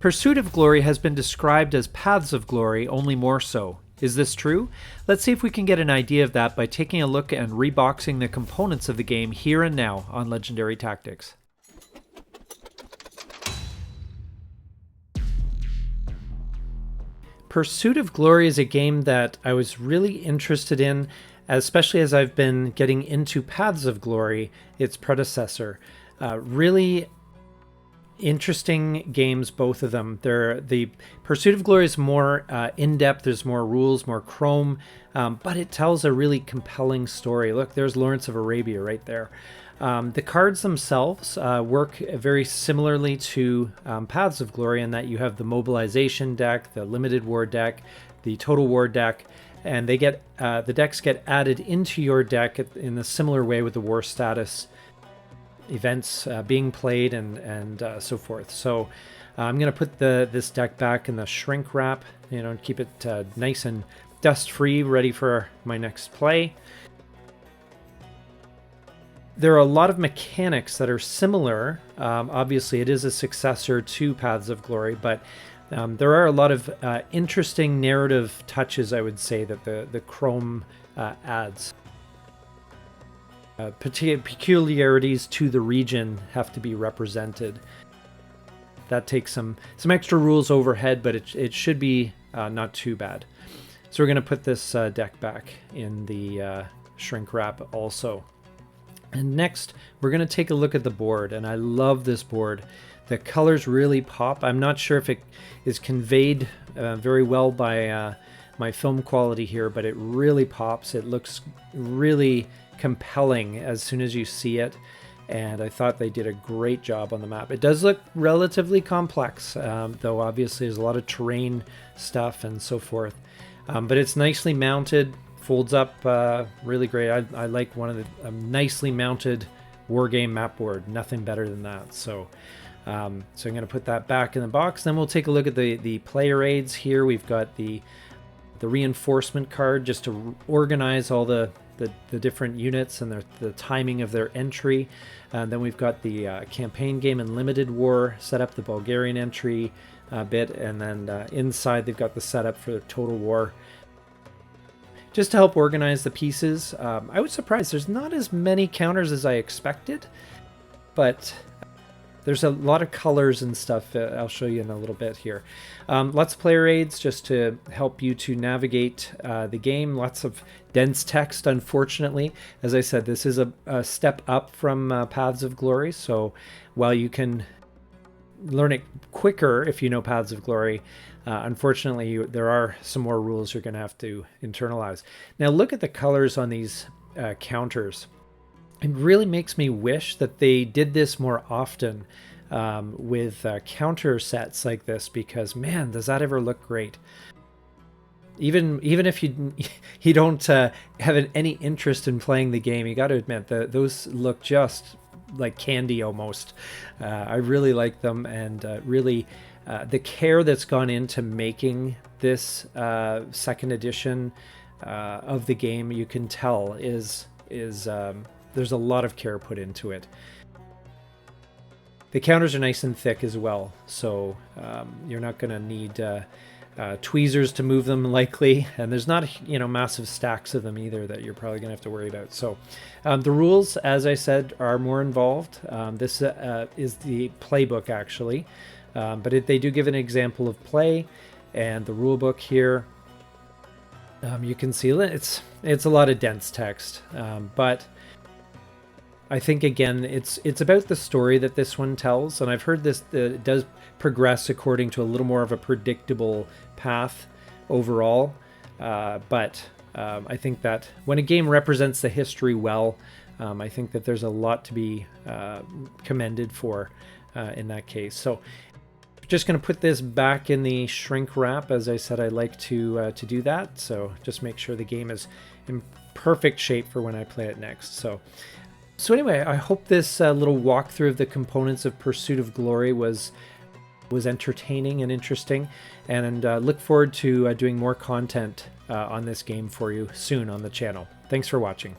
Pursuit of Glory has been described as Paths of Glory, only more so. Is this true? Let's see if we can get an idea of that by taking a look and reboxing the components of the game here and now on Legendary Tactics. Pursuit of Glory is a game that I was really interested in, especially as I've been getting into Paths of Glory, its predecessor. Really interesting games, both of them. The Pursuit of Glory is more in-depth, there's more rules, more chrome, but it tells a really compelling story. Look, there's Lawrence of Arabia right there. The cards themselves work very similarly to Paths of Glory in that you have the mobilization deck, the limited war deck, the total war deck, and they get the decks get added into your deck in a similar way with the war status events being played and so forth. So I'm going to put this deck back in the shrink wrap, and keep it nice and dust free, ready for my next play. There are a lot of mechanics that are similar. Obviously, it is a successor to Paths of Glory, but there are a lot of interesting narrative touches, I would say, that the Chrome adds. Peculiarities to the region have to be represented. That takes some extra rules overhead, but it should be not too bad. So we're going to put this deck back in the shrink wrap also. And next, we're going to take a look at the board, and I love this board. The colors really pop. I'm not sure if it is conveyed very well by my film quality here, but it really pops. It looks really compelling as soon as you see it, and I thought they did a great job on the map. It does look relatively complex, though obviously there's a lot of terrain stuff and so forth, but it's nicely mounted, folds up really great. I like one of the nicely mounted wargame map board. Nothing better than that. So I'm going to put that back in the box. Then we'll take a look at the player aids here. We've got the reinforcement card just to organize all the different units and the timing of their entry. And then we've got the campaign game and limited war setup, the Bulgarian entry bit, and then inside they've got the setup for the total war. Just to help organize the pieces. I was surprised there's not as many counters as I expected, but there's a lot of colors and stuff. I'll show you in a little bit here. Lots of player aids just to help you to navigate the game. Lots of dense text, unfortunately. As I said, this is a step up from Paths of Glory, so while you can learn it quicker if you know Paths of Glory, unfortunately there are some more rules you're going to have to internalize. Now look at the colors on these counters. It really makes me wish that they did this more often with counter sets like this, because man, does that ever look great. Even if you don't have any interest in playing the game, you got to admit that those look just like candy almost. I really like them, and really the care that's gone into making this second edition of the game, you can tell is there's a lot of care put into it. The counters are nice and thick as well, so you're not going to need tweezers to move them likely, and there's not massive stacks of them either that you're probably going to have to worry about. So the rules, as I said, are more involved. This is the playbook actually, but they do give an example of play, and the rule book here. You can see it's a lot of dense text, but I think again it's about the story that this one tells, and I've heard this it does progress according to a little more of a predictable path overall, but I think that when a game represents the history well, I think that there's a lot to be commended for in that case. So just going to put this back in the shrink wrap. As I said, I like to do that, so just make sure the game is in perfect shape for when I play it next. So anyway, I hope this little walkthrough of the components of Pursuit of Glory was entertaining and interesting, and look forward to doing more content on this game for you soon on the channel. Thanks for watching.